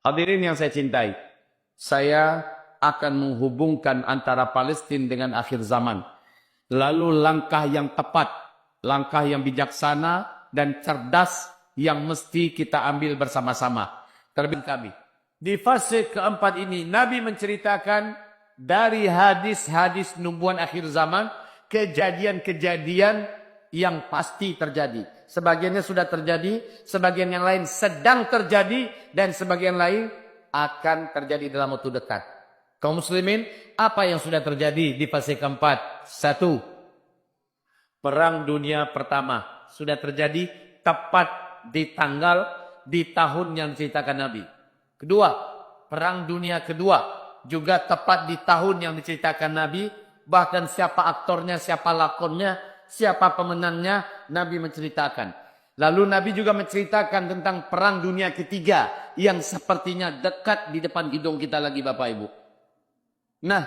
Hadirin yang saya cintai, saya akan menghubungkan antara Palestina dengan akhir zaman. Lalu langkah yang tepat, langkah yang bijaksana dan cerdas yang mesti kita ambil bersama-sama. Terlebih kami. Di fase keempat ini, Nabi menceritakan dari hadis-hadis nubuatan akhir zaman, kejadian-kejadian yang pasti terjadi. Sebagiannya sudah terjadi, sebagian yang lain sedang terjadi, dan sebagian lain akan terjadi dalam waktu dekat. Kaum muslimin, apa yang sudah terjadi di fase keempat? 1. Perang Dunia Pertama sudah terjadi tepat di tahun yang diceritakan Nabi. Kedua, Perang Dunia Kedua juga tepat di tahun yang diceritakan Nabi. Bahkan siapa aktornya, siapa lakonnya, siapa pemenangnya, Nabi menceritakan. Lalu Nabi juga menceritakan tentang Perang Dunia Ketiga yang sepertinya dekat di depan hidung kita lagi Bapak Ibu. Nah,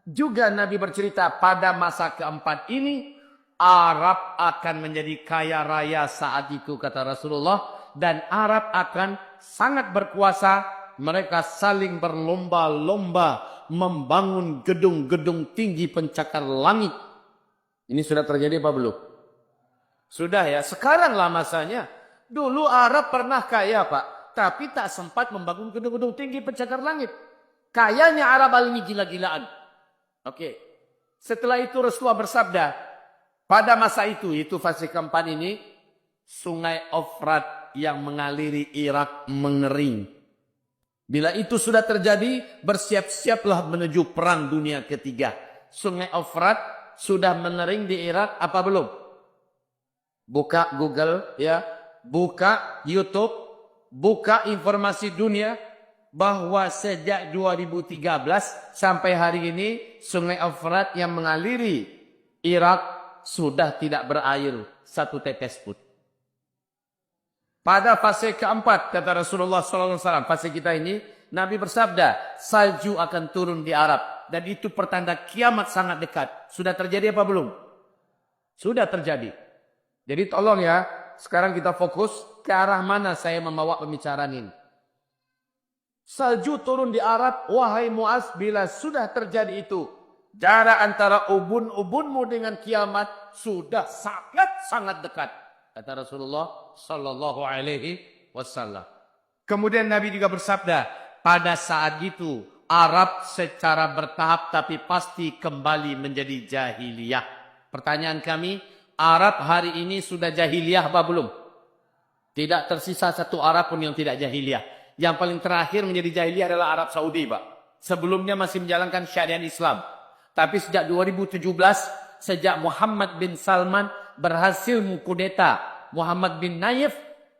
juga Nabi bercerita pada masa keempat ini, Arab akan menjadi kaya raya saat itu kata Rasulullah. Dan Arab akan sangat berkuasa. Mereka saling berlomba-lomba membangun gedung-gedung tinggi pencakar langit. Ini sudah terjadi apa belum? Sudah ya, sekaranglah masanya. Dulu Arab pernah kaya Pak, tapi tak sempat membangun gedung-gedung tinggi pencakar langit. Kayanya Arab ini gila-gilaan. Oke. Setelah itu Rasulullah bersabda, pada masa itu fase keempat ini, sungai Ofrat yang mengaliri Irak mengering. Bila itu sudah terjadi, bersiap-siaplah menuju Perang Dunia Ketiga. Sungai Ofrat sudah mengering di Irak apa belum? Buka Google ya, buka YouTube, buka informasi dunia bahwa sejak 2013 sampai hari ini Sungai Ofrat yang mengaliri Irak sudah tidak berair satu tetes pun. Pada fase keempat, kata Rasulullah SAW, fase kita ini, Nabi bersabda, salju akan turun di Arab. Dan itu pertanda kiamat sangat dekat. Sudah terjadi apa belum? Sudah terjadi. Jadi tolong ya, sekarang kita fokus ke arah mana saya membawa pembicaraan ini. Salju turun di Arab, wahai Muaz, bila sudah terjadi itu, jarak antara ubun-ubunmu dengan kiamat sudah sangat dekat. Kata Rasulullah Sallallahu Alaihi Wasallam. Kemudian Nabi juga bersabda, pada saat itu Arab secara bertahap tapi pasti kembali menjadi jahiliyah. Pertanyaan kami, Arab hari ini sudah jahiliyah apa belum? Tidak tersisa satu Arab pun yang tidak jahiliyah. Yang paling terakhir menjadi jahiliyah adalah Arab Saudi, Pak. Sebelumnya masih menjalankan syariat Islam. Tapi sejak 2017, sejak Muhammad bin Salman berhasil mengkudeta Muhammad bin Nayef,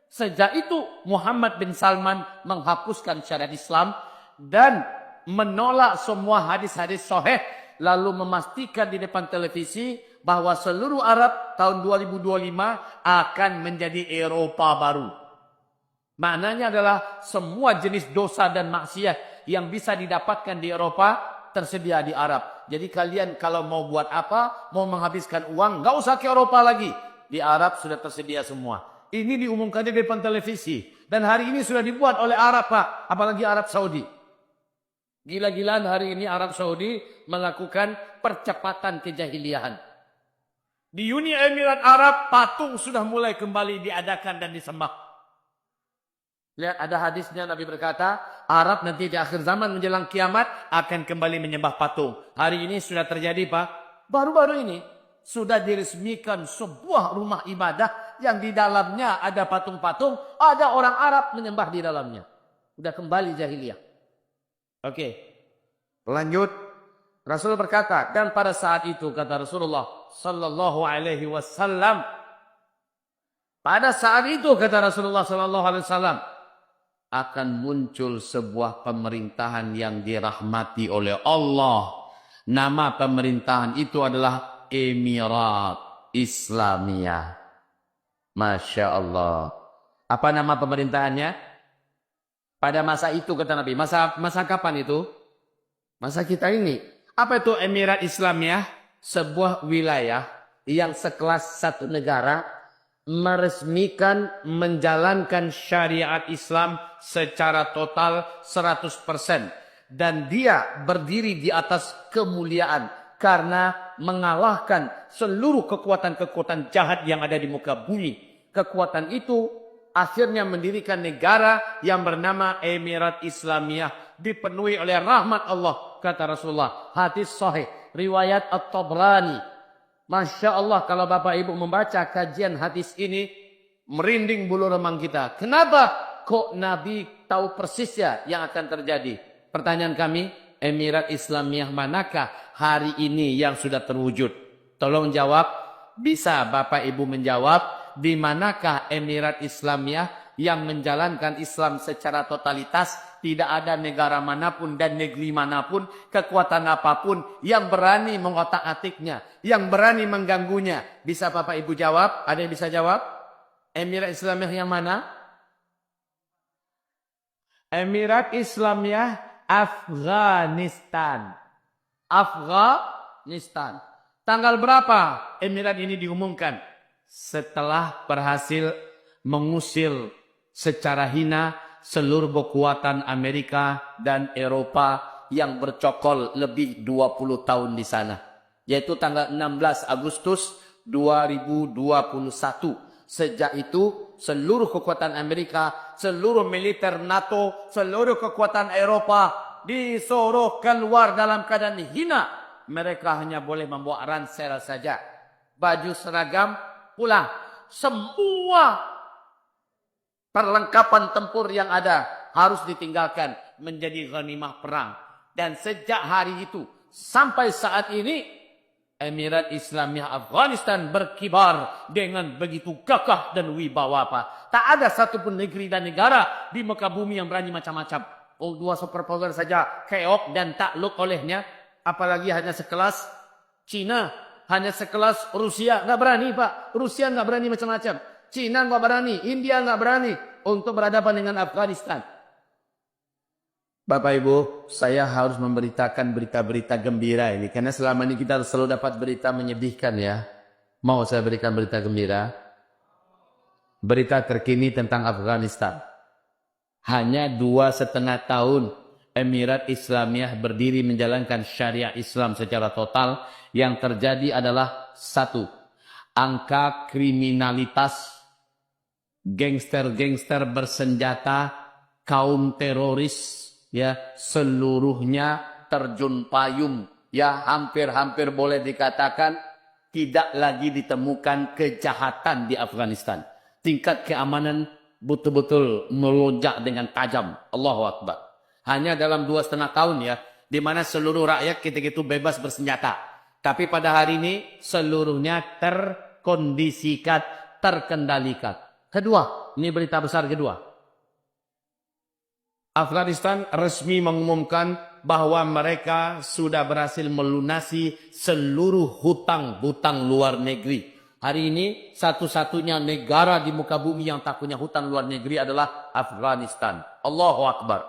sejak itu Muhammad bin Salman menghapuskan syariat Islam dan menolak semua hadis-hadis sahih, lalu memastikan di depan televisi bahwa seluruh Arab tahun 2025 akan menjadi Eropa baru. Maknanya adalah semua jenis dosa dan maksiat yang bisa didapatkan di Eropa tersedia di Arab. Jadi kalian kalau mau buat apa, mau menghabiskan uang, nggak usah ke Eropa lagi. Di Arab sudah tersedia semua. Ini diumumkan di depan televisi. Dan hari ini sudah dibuat oleh Arab, Pak. Apalagi Arab Saudi. Gila-gilaan hari ini Arab Saudi melakukan percepatan kejahiliahan. Di Uni Emirat Arab, patung sudah mulai kembali diadakan dan disembah. Lihat ada hadisnya Nabi berkata, Arab nanti di akhir zaman menjelang kiamat akan kembali menyembah patung. Hari ini sudah terjadi Pak. Baru-baru ini sudah diresmikan sebuah rumah ibadah yang di dalamnya ada patung-patung. Ada orang Arab menyembah di dalamnya. Sudah kembali jahiliyah. Oke. Lanjut. Rasul berkata, dan pada saat itu kata Rasulullah Sallallahu Alaihi Wasallam. Pada saat itu kata Rasulullah Sallallahu Alaihi Wasallam, akan muncul sebuah pemerintahan yang dirahmati oleh Allah. Nama pemerintahan itu adalah Emirat Islamiyah. Masya Allah. Apa nama pemerintahannya? Pada masa itu kata Nabi. Masa kapan itu? Masa kita ini. Apa itu Emirat Islamiyah? Sebuah wilayah yang sekelas satu negara meresmikan, menjalankan syariat Islam secara total 100%. Dan dia berdiri di atas kemuliaan karena mengalahkan seluruh kekuatan-kekuatan jahat yang ada di muka bumi. Kekuatan itu akhirnya mendirikan negara yang bernama Emirat Islamiyah, dipenuhi oleh rahmat Allah, kata Rasulullah. Hadis sahih riwayat At-Tabrani. Masya Allah, kalau Bapak Ibu membaca kajian hadis ini, merinding bulu remang kita. Kenapa kok Nabi tahu persis ya yang akan terjadi? Pertanyaan kami, Emirat Islamiyah manakah hari ini yang sudah terwujud? Tolong jawab. Bisa Bapak Ibu menjawab, di manakah Emirat Islamiyah yang menjalankan Islam secara totalitas? Tidak ada negara manapun dan negeri manapun, kekuatan apapun yang berani mengotak-atiknya, yang berani mengganggunya. Bisa Bapak Ibu jawab? Ada yang bisa jawab? Emirat Islamiyah yang mana? Emirat Islamiyah Afghanistan. Afghanistan. Tanggal berapa Emirat ini diumumkan? Setelah berhasil mengusir secara hina seluruh kekuatan Amerika dan Eropa yang bercokol lebih 20 tahun di sana. Yaitu tanggal 16 Agustus 2021. Sejak itu seluruh kekuatan Amerika, seluruh militer NATO, seluruh kekuatan Eropa disuruh keluar dalam keadaan hina. Mereka hanya boleh membawa ransel saja. Baju seragam pulang. Semua perlengkapan tempur yang ada harus ditinggalkan menjadi ghanimah perang. Dan sejak hari itu sampai saat ini Emirat Islamiyah Afghanistan berkibar dengan begitu gagah dan wibawa. Tak ada satupun negeri dan negara di muka bumi yang berani macam-macam. Oh, dua superpower saja keok dan takluk olehnya. Apalagi hanya sekelas Cina, hanya sekelas Rusia. Nggak berani Pak. Rusia nggak berani macam-macam. Cina nggak berani, India nggak berani untuk berhadapan dengan Afghanistan. Bapak Ibu, saya harus memberitakan berita-berita gembira ini. Karena selama ini kita selalu dapat berita menyedihkan ya. Mau saya berikan berita gembira? Berita terkini tentang Afghanistan. Hanya 2,5 tahun Emirat Islamiyah berdiri menjalankan syariat Islam secara total. Yang terjadi adalah 1. Angka kriminalitas, gangster-gangster bersenjata, kaum teroris, ya seluruhnya terjun payung, ya hampir-hampir boleh dikatakan tidak lagi ditemukan kejahatan di Afghanistan. Tingkat keamanan betul-betul melonjak dengan tajam. Allahu Akbar. Hanya dalam 2,5 tahun ya, di mana seluruh rakyat ketika itu bebas bersenjata. Tapi pada hari ini seluruhnya terkondisikan, terkendalikan. Kedua, ini berita besar kedua. Afghanistan resmi mengumumkan bahwa mereka sudah berhasil melunasi seluruh hutang-hutang luar negeri. Hari ini satu-satunya negara di muka bumi yang tak punya hutang luar negeri adalah Afghanistan. Allahu Akbar.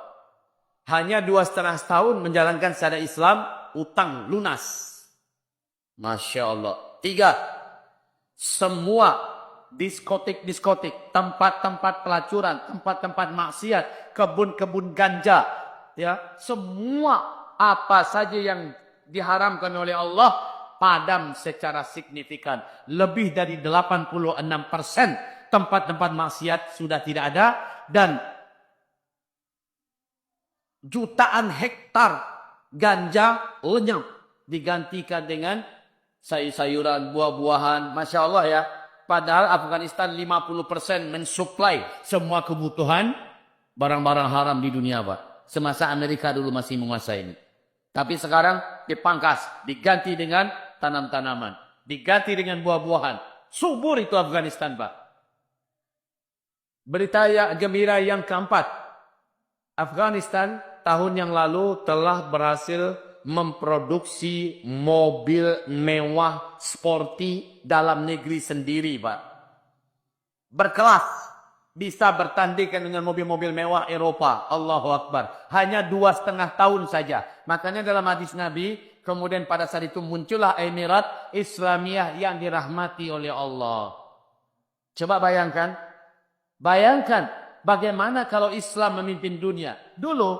Hanya 2,5 tahun menjalankan syariat Islam, hutang lunas. Masya Allah. 3. Semua diskotik-diskotik, tempat-tempat pelacuran, tempat-tempat maksiat, kebun-kebun ganja, ya, semua apa saja yang diharamkan oleh Allah padam secara signifikan. Lebih dari 86% tempat-tempat maksiat sudah tidak ada dan jutaan hektar ganja lenyap digantikan dengan sayur-sayuran, buah-buahan. Masya Allah ya. Padahal Afghanistan 50% mensuplai semua kebutuhan barang-barang haram di dunia, Pak. Semasa Amerika dulu masih menguasai ini. Tapi sekarang dipangkas, diganti dengan tanam-tanaman, diganti dengan buah-buahan. Subur itu Afghanistan, Pak. Berita gembira yang keempat. Afghanistan tahun yang lalu telah berhasil memproduksi mobil mewah sporty dalam negeri sendiri, Pak. Berkelas. Bisa bertandingkan dengan mobil-mobil mewah Eropa. Allahu Akbar. Hanya 2,5 tahun saja. Makanya dalam hadis Nabi, kemudian pada saat itu muncullah Emirat Islamiyah yang dirahmati oleh Allah. Coba bayangkan. Bayangkan bagaimana kalau Islam memimpin dunia. Dulu